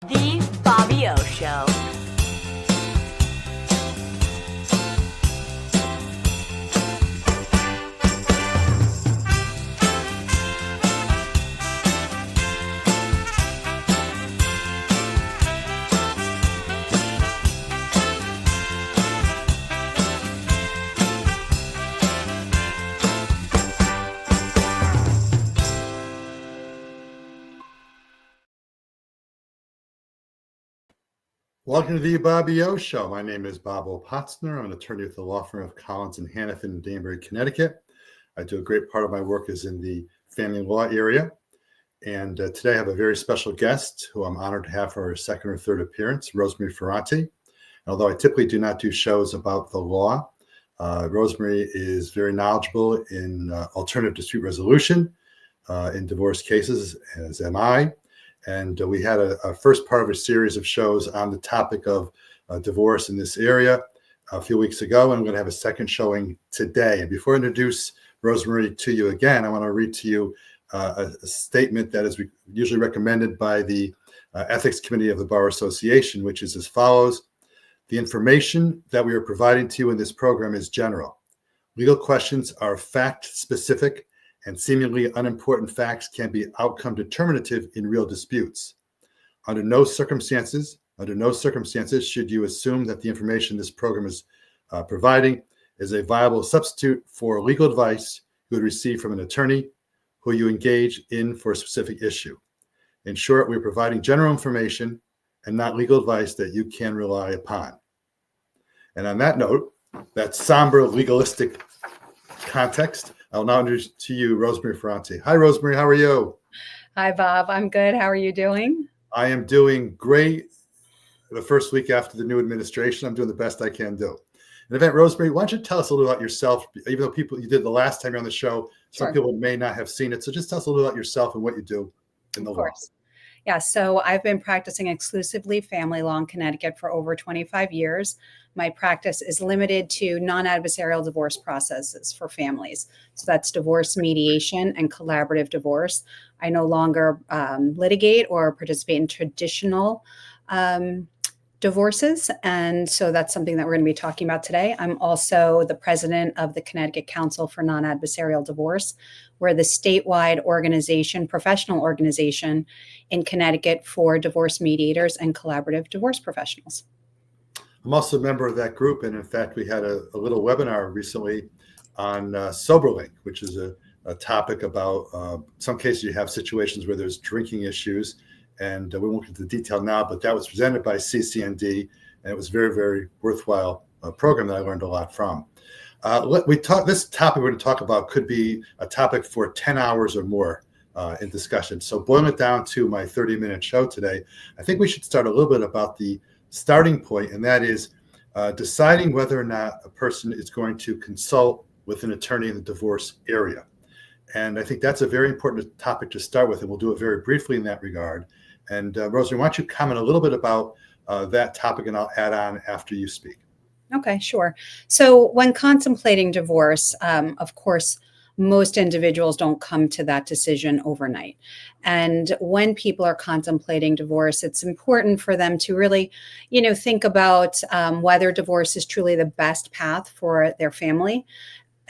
The Bobby O Show. Welcome to the Bobby O Show. My name is Bob Opotzner. I'm an attorney with the law firm of Collins and Hannafin in Danbury, Connecticut. I do a great part of my work is in the family law area. And today I have a very special guest who I'm honored to have for her second or third appearance, Rosemarie Ferrante. Although I typically do not do shows about the law, Rosemarie is very knowledgeable in alternative dispute resolution in divorce cases, as am I. And we had a first part of a series of shows on the topic of divorce in this area a few weeks ago, and we're going to have a second showing today. And before I introduce Rosemarie to you again, I want to read to you a statement that is usually recommended by the Ethics Committee of the Bar Association, which is as follows. The information that we are providing to you in this program is general. Legal questions are fact-specific, and seemingly unimportant facts can be outcome determinative in real disputes. Under no circumstances should you assume that the information this program is providing is a viable substitute for legal advice you would receive from an attorney who you engage in for a specific issue. In short, we're providing general information and not legal advice that you can rely upon. And on that note, that somber legalistic context, I'll now introduce to you Rosemarie Ferrante. Hi, Rosemarie. How are you? Hi, Bob. I'm good. How are you doing? I am doing great. The first week after the new administration, I'm doing the best I can do. In event, Rosemarie, why don't you tell us a little about yourself? Even though you did the last time you're on the show, some people may not have seen it. So just tell us a little about yourself and what you do in the law. Yeah, so I've been practicing exclusively family law in Connecticut for over 25 years. My practice is limited to non-adversarial divorce processes for families. So that's divorce mediation and collaborative divorce. I no longer litigate or participate in traditional divorces. And so that's something that we're going to be talking about today. I'm also the president of the Connecticut Council for Non-Adversarial Divorce. We're the statewide organization, professional organization in Connecticut for divorce mediators and collaborative divorce professionals. I'm also a member of that group. And in fact, we had a little webinar recently on SoberLink, which is a topic about some cases you have situations where there's drinking issues. And we won't get into the detail now, but that was presented by CCND, and it was very, very worthwhile program that I learned a lot from. This topic we're going to talk about could be a topic for 10 hours or more in discussion. So boiling it down to my 30-minute show today, I think we should start a little bit about the starting point, and that is deciding whether or not a person is going to consult with an attorney in the divorce area. And I think that's a very important topic to start with, and we'll do it very briefly in that regard. And Rosemarie, why don't you comment a little bit about that topic, and I'll add on after you speak. Okay, sure. So when contemplating divorce, of course, most individuals don't come to that decision overnight. And when people are contemplating divorce, it's important for them to really, think about whether divorce is truly the best path for their family,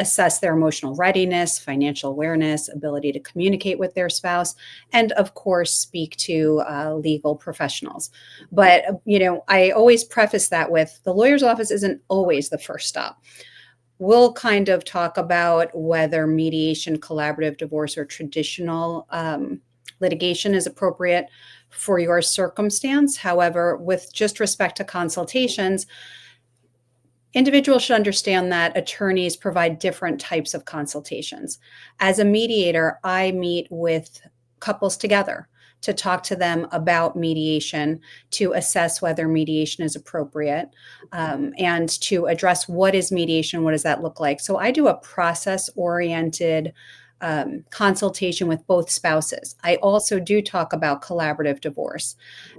assess their emotional readiness, financial awareness, ability to communicate with their spouse, and of course, speak to legal professionals. But, I always preface that with the lawyer's office isn't always the first stop. We'll kind of talk about whether mediation, collaborative divorce, or traditional litigation is appropriate for your circumstance. However, with just respect to consultations, individuals should understand that attorneys provide different types of consultations. As a mediator, I meet with couples together to talk to them about mediation, to assess whether mediation is appropriate, and to address what is mediation, what does that look like. So I do a process-oriented consultation with both spouses. I also do talk about collaborative divorce.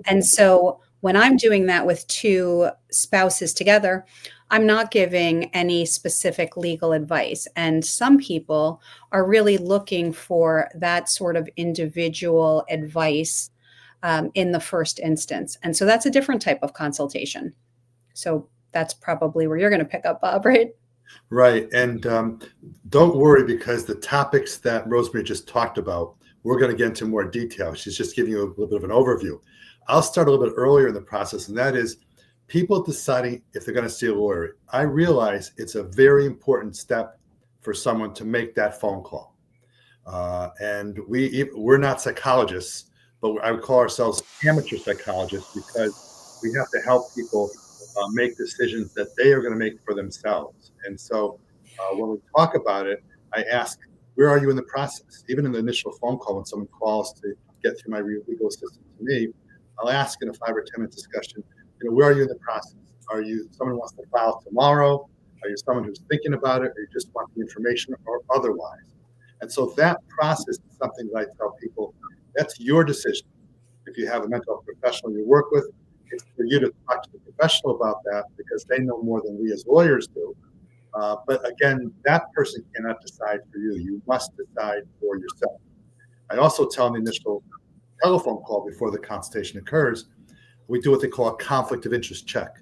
And so when I'm doing that with two spouses together, I'm not giving any specific legal advice. And some people are really looking for that sort of individual advice in the first instance. And so that's a different type of consultation. So that's probably where you're going to pick up, Bob, right? Right. And don't worry, because the topics that Rosemarie just talked about, we're going to get into more detail. She's just giving you a little bit of an overview. I'll start a little bit earlier in the process, and that is people deciding if they're going to see a lawyer. I realize it's a very important step for someone to make that phone call. And we're not psychologists, but I would call ourselves amateur psychologists, because we have to help people make decisions that they are going to make for themselves. And so when we talk about it, I ask, where are you in the process? Even in the initial phone call, when someone calls to get through my legal assistant to me, I'll ask in a 5 or 10 minute discussion, where are you in the process? Are you someone who wants to file tomorrow? Are you someone who's thinking about it, or you just want the information, or otherwise? And so that process is something that I tell people, that's your decision. If you have a mental health professional you work with, it's for you to talk to the professional about that, because they know more than we as lawyers do. But again, that person cannot decide for you. You must decide for yourself. I also tell in the initial telephone call before the consultation occurs, we do what they call a conflict of interest check,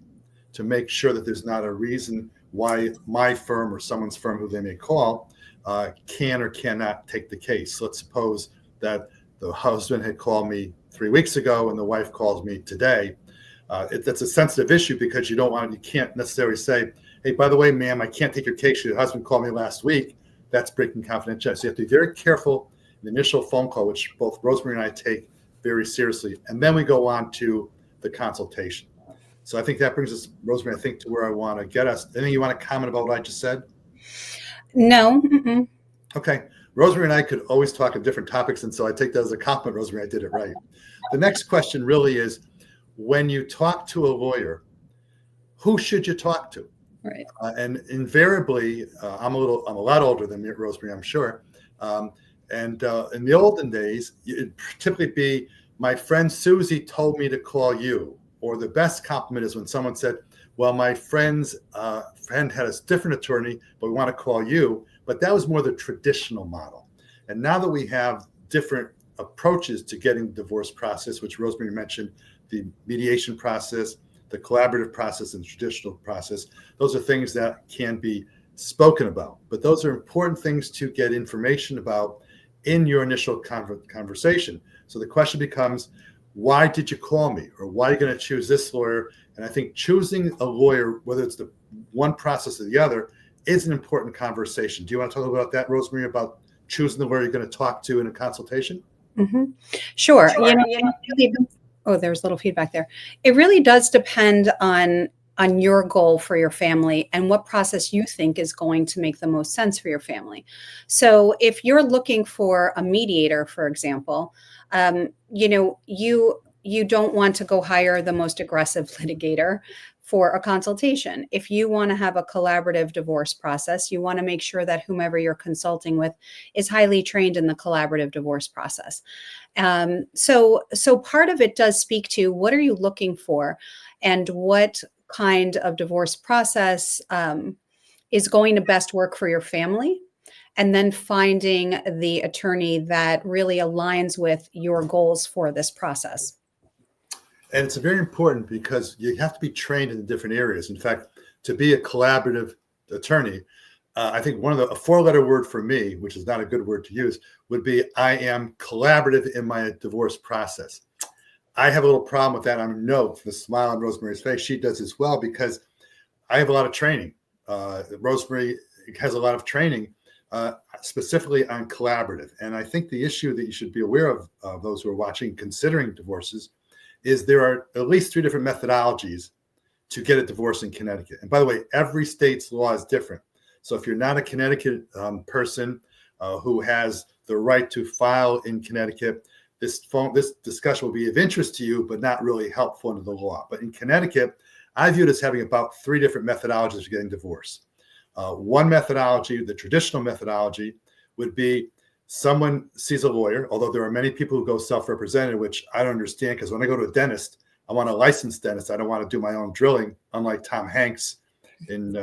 to make sure that there's not a reason why my firm or someone's firm who they may call can or cannot take the case. Let's suppose that the husband had called me 3 weeks ago and the wife calls me today. That's a sensitive issue, because you can't necessarily say, hey, by the way, ma'am, I can't take your case. Your husband called me last week. That's breaking confidentiality. So you have to be very careful in the initial phone call, which both Rosemarie and I take very seriously. And then we go on to the consultation. So I think that brings us, Rosemarie, I think, to where I want to get us. Anything you want to comment about what I just said? No. Mm-mm. Okay. Rosemarie and I could always talk on different topics, and so I take that as a compliment, Rosemarie. I did it right. The next question really is, when you talk to a lawyer, who should you talk to? Right. And invariably, I'm a lot older than Rosemarie, I'm sure. And in the olden days, it'd typically be, my friend Susie told me to call you. Or the best compliment is when someone said, well, my friend's friend had a different attorney, but we want to call you. But that was more the traditional model. And now that we have different approaches to getting the divorce process, which Rosemarie mentioned, the mediation process, the collaborative process, and the traditional process, those are things that can be spoken about. But those are important things to get information about in your initial conversation. So the question becomes, why did you call me? Or why are you going to choose this lawyer? And I think choosing a lawyer, whether it's the one process or the other, is an important conversation. Do you want to talk about that, Rosemarie, about choosing the lawyer you're going to talk to in a consultation? Mm-hmm. Sure. Oh, there's a little feedback there. It really does depend on your goal for your family and what process you think is going to make the most sense for your family. So if you're looking for a mediator, for example, you don't want to go hire the most aggressive litigator for a consultation. If you want to have a collaborative divorce process, you want to make sure that whomever you're consulting with is highly trained in the collaborative divorce process. So part of it does speak to, what are you looking for, and what kind of divorce process is going to best work for your family, and then finding the attorney that really aligns with your goals for this process. And it's very important, because you have to be trained in different areas. In fact, to be a collaborative attorney, I think a 4-letter word for me, which is not a good word to use, would be, I am collaborative in my divorce process. I have a little problem with that. I know the smile on Rosemarie's face, she does as well, because I have a lot of training. Rosemarie has a lot of training specifically on collaborative. And I think the issue that you should be aware of, those who are watching, considering divorces, is there are at least 3 different methodologies to get a divorce in Connecticut. And by the way, every state's law is different. So if you're not a Connecticut person who has the right to file in Connecticut, this discussion will be of interest to you, but not really helpful under the law. But in Connecticut, I view it as having about 3 different methodologies for getting divorced. One methodology, the traditional methodology, would be someone sees a lawyer, although there are many people who go self-represented, which I don't understand, because when I go to a dentist, I want a licensed dentist. I don't want to do my own drilling, unlike Tom Hanks in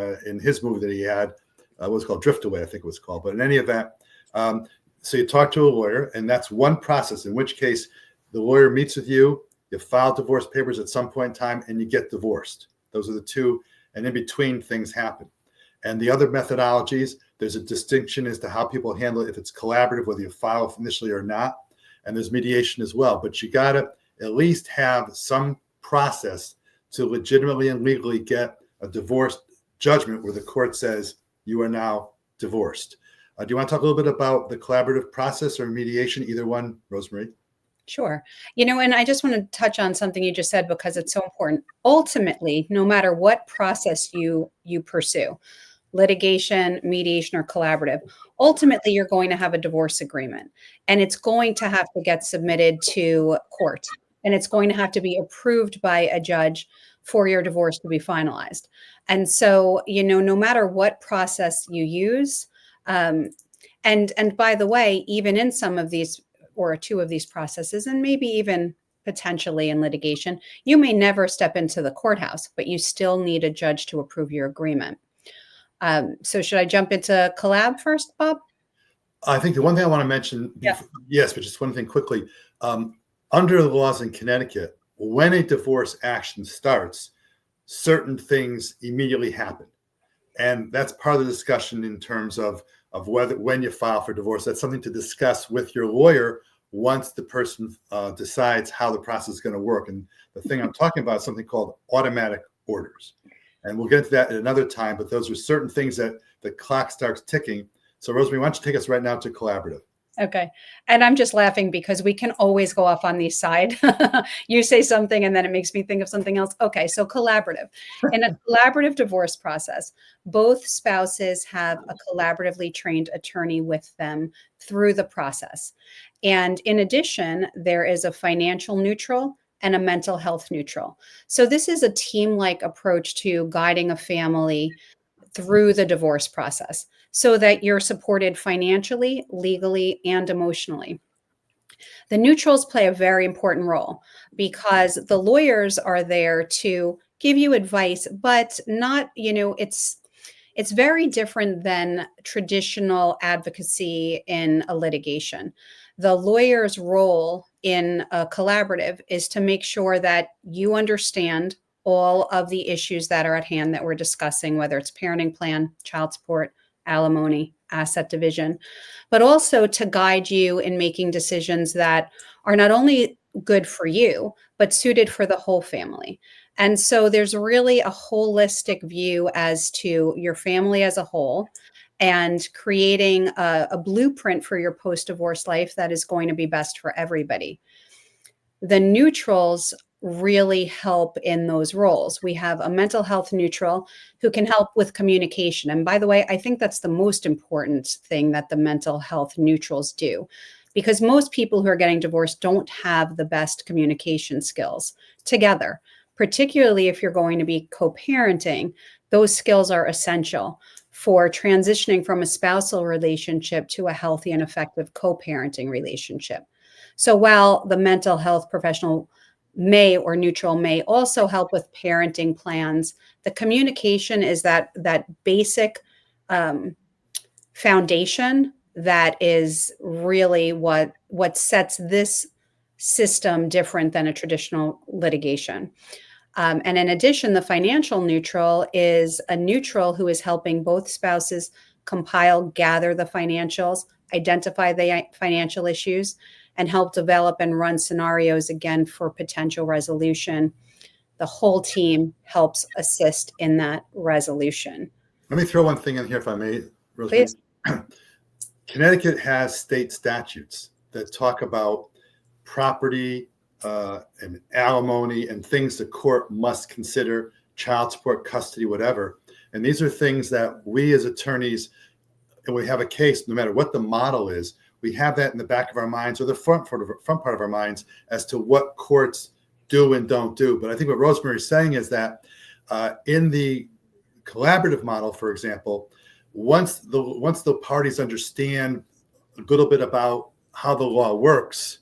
his movie that he had, what was called Drift Away, I think it was called. But in any event, so you talk to a lawyer, and that's one process, in which case the lawyer meets with you, you file divorce papers at some point in time, and you get divorced. Those are the two, and in between things happen. And the other methodologies, there's a distinction as to how people handle it, if it's collaborative, whether you file initially or not, and there's mediation as well. But you got to at least have some process to legitimately and legally get a divorce judgment where the court says you are now divorced. Do you want to talk a little bit about the collaborative process or mediation? Either one, Rosemarie. Sure. And I just want to touch on something you just said because it's so important. Ultimately, no matter what process you pursue, litigation, mediation, or collaborative, ultimately you're going to have a divorce agreement, and it's going to have to get submitted to court, and it's going to have to be approved by a judge for your divorce to be finalized. And so, no matter what process you use, and by the way, even in some of these or two of these processes, and maybe even potentially in litigation, you may never step into the courthouse, but you still need a judge to approve your agreement. So should I jump into collab first, Bob? I think the one thing I want to mention, yes, but just one thing quickly. Under the laws in Connecticut, when a divorce action starts, certain things immediately happen. And that's part of the discussion in terms of when you file for divorce. That's something to discuss with your lawyer once the person decides how the process is going to work. And the thing I'm talking about is something called automatic orders. And we'll get into that at another time, but those are certain things that the clock starts ticking. So Rosemarie, why don't you take us right now to collaborative? Okay. And I'm just laughing because we can always go off on the side. You say something and then it makes me think of something else. Okay. So collaborative. In a collaborative divorce process, both spouses have a collaboratively trained attorney with them through the process. And in addition, there is a financial neutral and a mental health neutral. So this is a team-like approach to guiding a family through the divorce process so that you're supported financially, legally, and emotionally. The neutrals play a very important role because the lawyers are there to give you advice, but not, it's very different than traditional advocacy in a litigation. The lawyer's role in a collaborative is to make sure that you understand all of the issues that are at hand that we're discussing, whether it's parenting plan, child support, alimony, asset division, but also to guide you in making decisions that are not only good for you, but suited for the whole family. And so there's really a holistic view as to your family as a whole and creating a blueprint for your post-divorce life that is going to be best for everybody. The neutrals really help in those roles. We have a mental health neutral who can help with communication. And by the way, I think that's the most important thing that the mental health neutrals do, because most people who are getting divorced don't have the best communication skills together, particularly if you're going to be co-parenting. Those skills are essential for transitioning from a spousal relationship to a healthy and effective co-parenting relationship. So while the mental health professional may or neutral may also help with parenting plans, the communication is that basic foundation that is really what sets this system different than a traditional litigation. And in addition, the financial neutral is a neutral who is helping both spouses compile, gather the financials, identify the financial issues, and help develop and run scenarios again for potential resolution. The whole team helps assist in that resolution. Let me throw one thing in here, if I may, Rosemarie. Please. Connecticut has state statutes that talk about property and alimony and things the court must consider, child support, custody, whatever. And these are things that we as attorneys, and we have a case, no matter what the model is, we have that in the back of our minds or the front part of our minds as to what courts do and don't do. But I think what Rosemary is saying is that in the collaborative model, for example, once the parties understand a little bit about how the law works,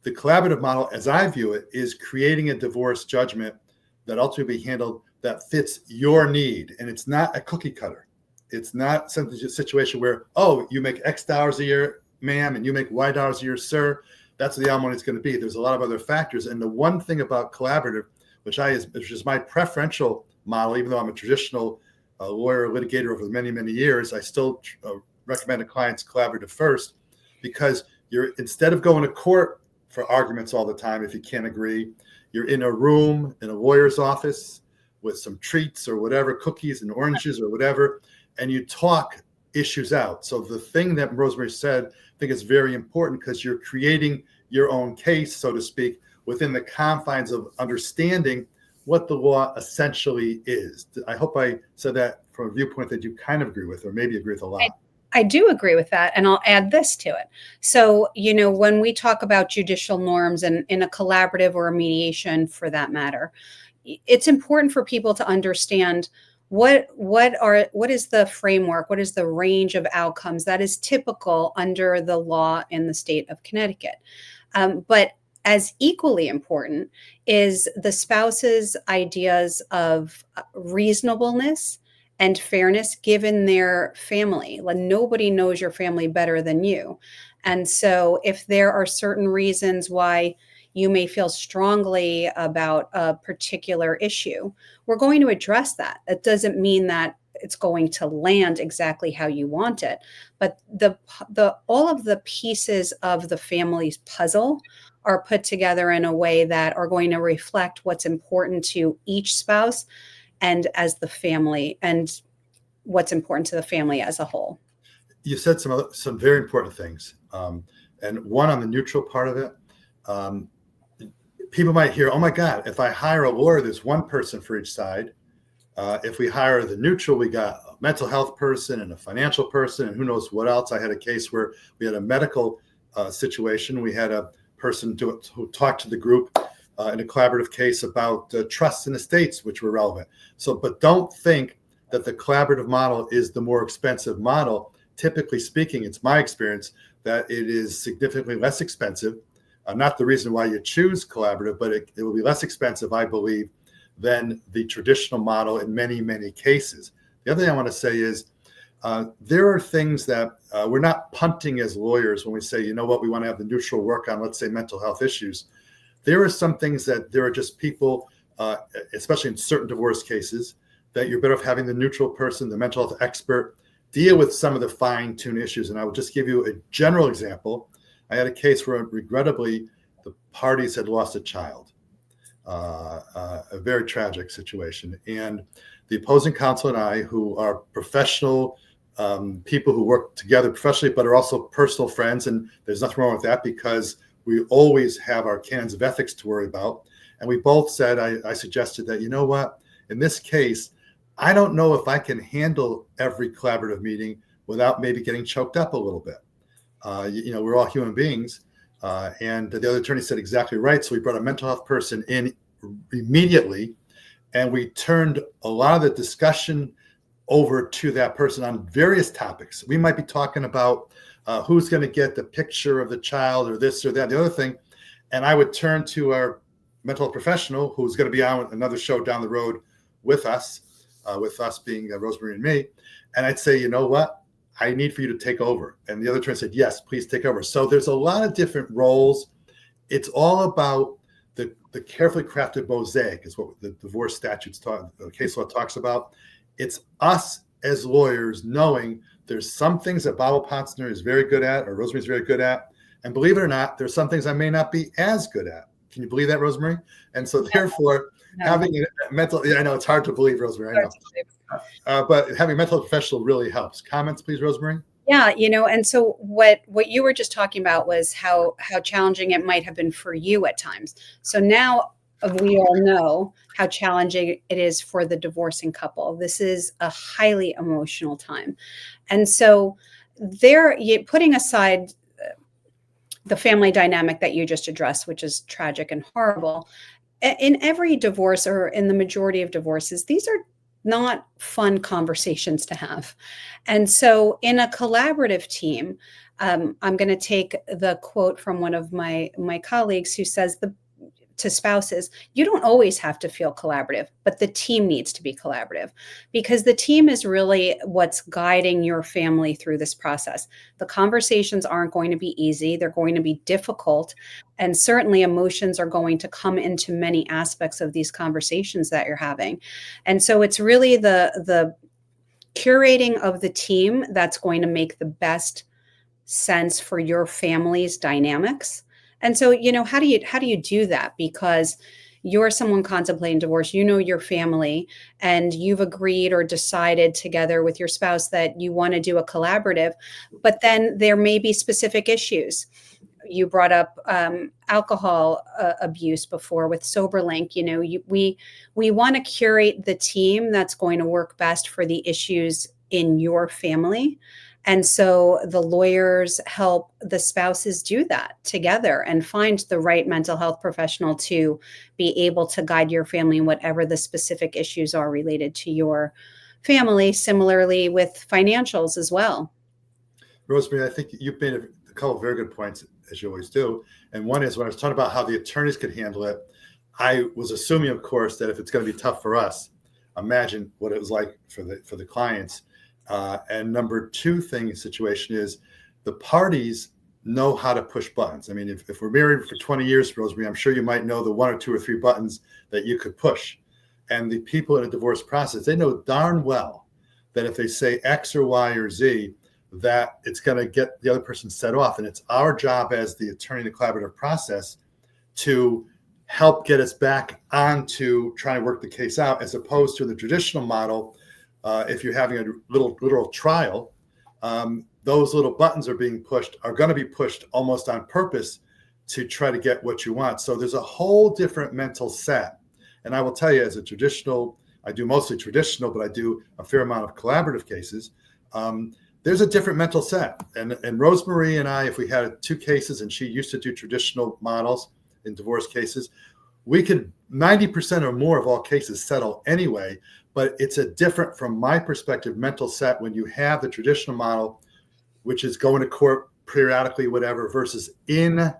the collaborative model, as I view it, is creating a divorce judgment that ultimately be handled that fits your need. And it's not a cookie cutter. It's not a situation where, oh, you make X dollars a year, ma'am, and you make Y dollars a year, sir. that's what the alimony is going to be. There's a lot of other factors. And the one thing about collaborative, which is my preferential model, even though I'm a traditional lawyer, litigator over many, many years, I still recommend to clients collaborative first, because instead of going to court for arguments all the time, if you can't agree, you're in a room in a lawyer's office with some treats or whatever, cookies and oranges or whatever, and you talk issues out. So the thing that Rosemarie said, I think is very important, because you're creating your own case, so to speak, within the confines of understanding what the law essentially is. I hope I said that from a viewpoint that you kind of agree with, or maybe agree with a lot. I do agree with that. And I'll add this to it. So, when we talk about judicial norms and in a collaborative or a mediation for that matter, it's important for people to understand what is the framework, what is the range of outcomes that is typical under the law in the state of Connecticut. But as equally important is the spouse's ideas of reasonableness and fairness given their family. Like, nobody knows your family better than you. And so if there are certain reasons why you may feel strongly about a particular issue, we're going to address that. That doesn't mean that it's going to land exactly how you want it, but all of the pieces of the family's puzzle are put together in a way that are going to reflect what's important to each spouse and as the family, and what's important to the family as a whole. You said some very important things. And one, on the neutral part of it, people might hear, oh my God, if I hire a lawyer, there's one person for each side. If we hire the neutral, we got a mental health person and a financial person and who knows what else. I had a case where we had a medical situation. We had a person who talked to the group in a collaborative case about trusts and estates, which were relevant. So, but don't think that the collaborative model is the more expensive model. Typically speaking, it's my experience that it is significantly less expensive. Not the reason why you choose collaborative, but it will be less expensive, I believe, than the traditional model in many, many cases. The other thing I want to say is there are things that we're not punting as lawyers when we say, you know what, we want to have the neutral work on, let's say, mental health issues. There are some things that there are just people, especially in certain divorce cases, that you're better off having the neutral person, the mental health expert, deal with some of the fine-tuned issues. And I will just give you a general example. I had a case where, regrettably, the parties had lost a child, a very tragic situation. And the opposing counsel and I, who are professional people who work together professionally, but are also personal friends, and there's nothing wrong with that, because we always have our canons of ethics to worry about. And we both said, I suggested that, you know what, in this case, I don't know if I can handle every collaborative meeting without maybe getting choked up a little bit. We're all human beings. And the other attorney said exactly right. So we brought a mental health person in immediately, and we turned a lot of the discussion over to that person on various topics. We might be talking about who's going to get the picture of the child or this or that, the other thing. And I would turn to our mental health professional, who's going to be on another show down the road with us being Rosemarie and me. And I'd say, you know what? I need for you to take over. And the other attorney said, yes, please take over. So there's a lot of different roles. It's all about the carefully crafted mosaic, is what the divorce statutes the case law talks about. It's us as lawyers knowing there's some things that Bob Potsner is very good at, or Rosemary's very good at. And believe it or not, there's some things I may not be as good at. Can you believe that, Rosemarie? And so therefore, having a mental, I know it's hard to believe, Rosemarie, I know. But having a mental health professional really helps. Comments, please, Rosemarie? Yeah, and so what you were just talking about was how challenging it might have been for you at times. So now we all know how challenging it is for the divorcing couple. This is a highly emotional time. And so putting aside the family dynamic that you just addressed, which is tragic and horrible, in every divorce, or in the majority of divorces, these are not fun conversations to have. And so in a collaborative team, I'm going to take the quote from one of my colleagues who says to spouses, you don't always have to feel collaborative, but the team needs to be collaborative because the team is really what's guiding your family through this process. The conversations aren't going to be easy, they're going to be difficult, and certainly emotions are going to come into many aspects of these conversations that you're having. And so it's really the curating of the team that's going to make the best sense for your family's dynamics. And so, how do you do that? Because you're someone contemplating divorce, your family, and you've agreed or decided together with your spouse that you want to do a collaborative, but then there may be specific issues. You brought up alcohol abuse before with SoberLink. We want to curate the team that's going to work best for the issues in your family. And so the lawyers help the spouses do that together and find the right mental health professional to be able to guide your family in whatever the specific issues are related to your family. Similarly with financials as well. Rosemary, I think you've made a couple of very good points, as you always do. And one is when I was talking about how the attorneys could handle it, I was assuming, of course, that if it's going to be tough for us, imagine what it was like for the clients. And number two situation is the parties know how to push buttons. I mean, if we're married for 20 years, Rosemary, I'm sure you might know the one or two or three buttons that you could push. And the people in a divorce process, they know darn well that if they say X or Y or Z, that it's going to get the other person set off. And it's our job as the attorney in the collaborative process to help get us back onto trying to work the case out, as opposed to the traditional model. If you're having a literal trial, those little buttons are going to be pushed almost on purpose to try to get what you want. So there's a whole different mental set. And I will tell you, as a traditional, I do mostly traditional, but I do a fair amount of collaborative cases. There's a different mental set. And Rosemarie and I, if we had two cases and she used to do traditional models in divorce cases, we could 90% or more of all cases settle anyway. But it's a different, from my perspective, mental set when you have the traditional model, which is going to court periodically, whatever, versus in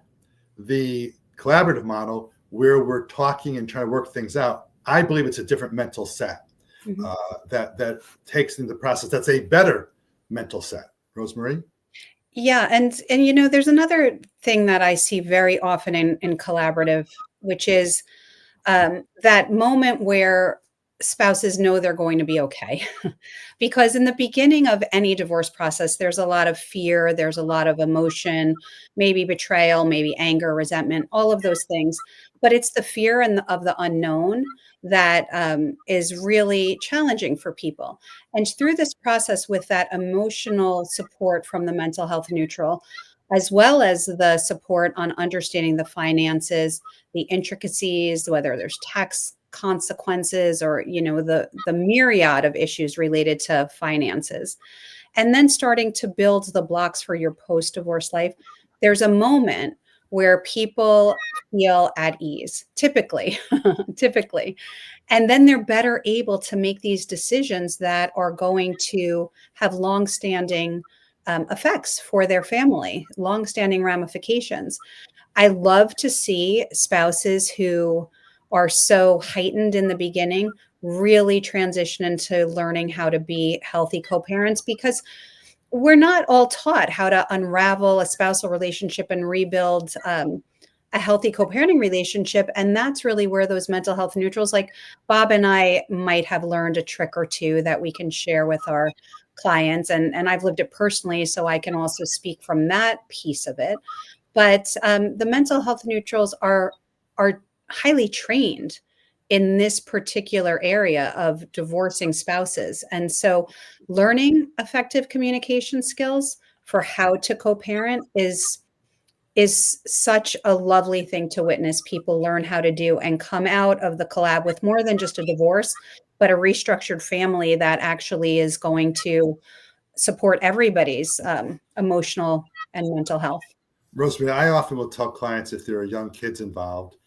the collaborative model where we're talking and trying to work things out. I believe it's a different mental set that takes into the process. That's a better mental set. Rosemarie? Yeah, and there's another thing that I see very often in collaborative, which is that moment where spouses know they're going to be okay. Because in the beginning of any divorce process, there's a lot of fear, there's a lot of emotion, maybe betrayal, maybe anger, resentment, all of those things. But it's the fear of the unknown that is really challenging for people. And through this process, with that emotional support from the mental health neutral, as well as the support on understanding the finances, the intricacies, whether there's tax consequences or the myriad of issues related to finances, and then starting to build the blocks for your post-divorce life, there's a moment where people feel at ease, typically and then they're better able to make these decisions that are going to have long-standing effects for their family, long-standing ramifications. I love to see spouses who are so heightened in the beginning really transition into learning how to be healthy co-parents, because we're not all taught how to unravel a spousal relationship and rebuild a healthy co-parenting relationship. And that's really where those mental health neutrals like Bob and I might have learned a trick or two that we can share with our clients. And I've lived it personally, so I can also speak from that piece of it. But the mental health neutrals are highly trained in this particular area of divorcing spouses. And so learning effective communication skills for how to co-parent is such a lovely thing to witness people learn how to do and come out of the collab with more than just a divorce, but a restructured family that actually is going to support everybody's emotional and mental health. Rosemary, I often will tell clients, if there are young kids involved,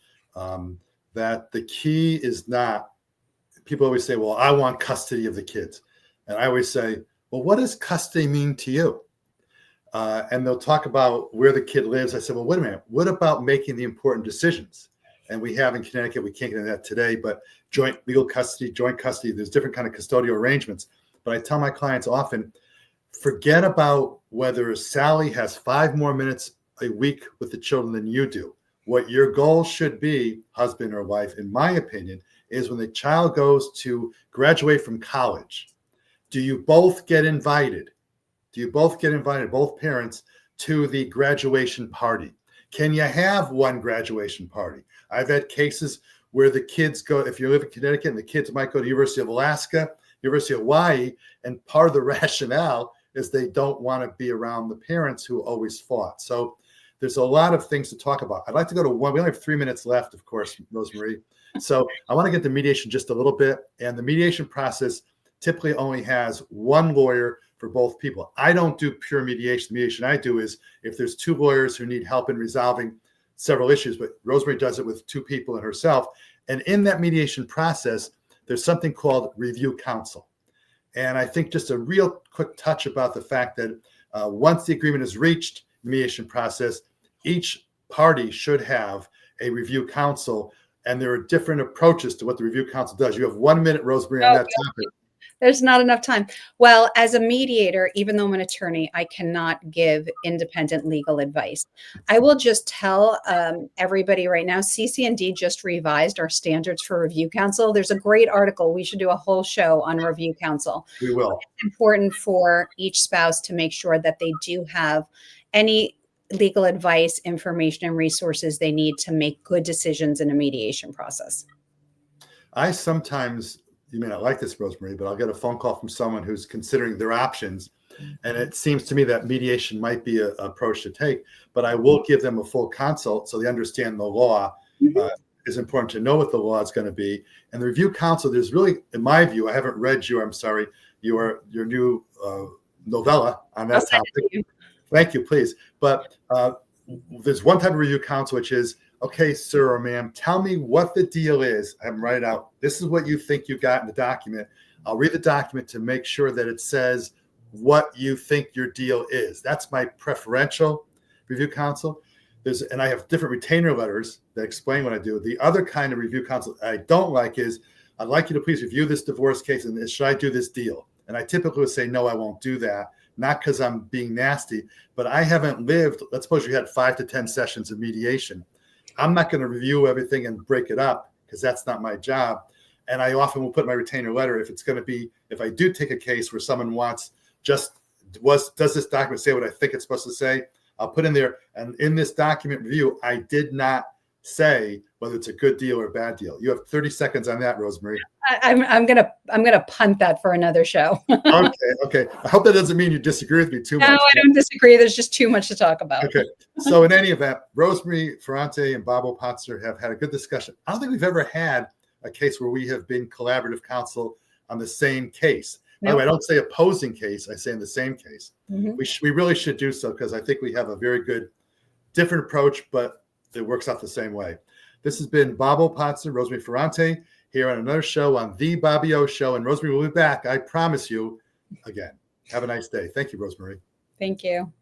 that the key is not, people always say, well, I want custody of the kids. And I always say, well, what does custody mean to you? And they'll talk about where the kid lives. I said, well, wait a minute. What about making the important decisions? And we have in Connecticut, we can't get into that today, but joint legal custody, joint custody, there's different kind of custodial arrangements. But I tell my clients often, forget about whether Sally has 5 more minutes a week with the children than you do. What your goal should be, husband or wife, in my opinion, is when the child goes to graduate from college, do you both get invited? Do you both get invited, both parents, to the graduation party? Can you have one graduation party? I've had cases where the kids go, if you live in Connecticut, and the kids might go to University of Alaska, University of Hawaii, and part of the rationale is they don't want to be around the parents who always fought. So there's a lot of things to talk about. I'd like to go to one. We only have 3 minutes left, of course, Rosemarie. So I want to get to mediation just a little bit. And the mediation process typically only has one lawyer for both people. I don't do pure mediation. The mediation I do is if there's 2 lawyers who need help in resolving several issues, but Rosemarie does it with 2 people and herself. And in that mediation process, there's something called review counsel. And I think just a real quick touch about the fact that once the agreement is reached, the mediation process, each party should have a review counsel. And there are different approaches to what the review counsel does. You have 1 minute, Rosemarie, on that topic. There's not enough time. Well, as a mediator, even though I'm an attorney, I cannot give independent legal advice. I will just tell everybody right now, CC&D just revised our standards for review counsel. There's a great article. We should do a whole show on review counsel. We will. It's important for each spouse to make sure that they do have any legal advice, information, and resources they need to make good decisions in a mediation process. I sometimes, you may not like this, Rosemarie, but I'll get a phone call from someone who's considering their options. And it seems to me that mediation might be an approach to take, but I will give them a full consult so they understand the law. It's important to know what the law is going to be. And the review counsel, there's really, in my view, I haven't read your new novella on that topic. Thank you, please. But there's one type of review counsel, which is, okay, sir or ma'am, tell me what the deal is. I haven't write it out. This is what you think you got in the document. I'll read the document to make sure that it says what you think your deal is. That's my preferential review counsel. And I have different retainer letters that explain what I do. The other kind of review counsel I don't like is, I'd like you to please review this divorce case and should I do this deal? And I typically would say, no, I won't do that. Not because I'm being nasty, but I haven't lived, let's suppose you had 5 to 10 sessions of mediation. I'm not going to review everything and break it up because that's not my job. And I often will put in my retainer letter, if it's going to be, if I do take a case where someone wants does this document say what I think it's supposed to say? I'll put in there, and in this document review, I did not say whether it's a good deal or a bad deal. You have 30 seconds on that, Rosemarie. I'm gonna punt that for another show. Okay. I hope that doesn't mean you disagree with me too much. No, I don't disagree. There's just too much to talk about. Okay. So in any event, Rosemarie Ferrante and Bob Opatzner have had a good discussion. I don't think we've ever had a case where we have been collaborative counsel on the same case. By the way, I don't say opposing case. I say in the same case. We really should do so because I think we have a very good, different approach, but it works out the same way. This has been Bob Opatzner, Rosemarie Ferrante, here on another show on The Bobby O Show. And Rosemarie will be back, I promise you, again. Have a nice day. Thank you, Rosemarie. Thank you.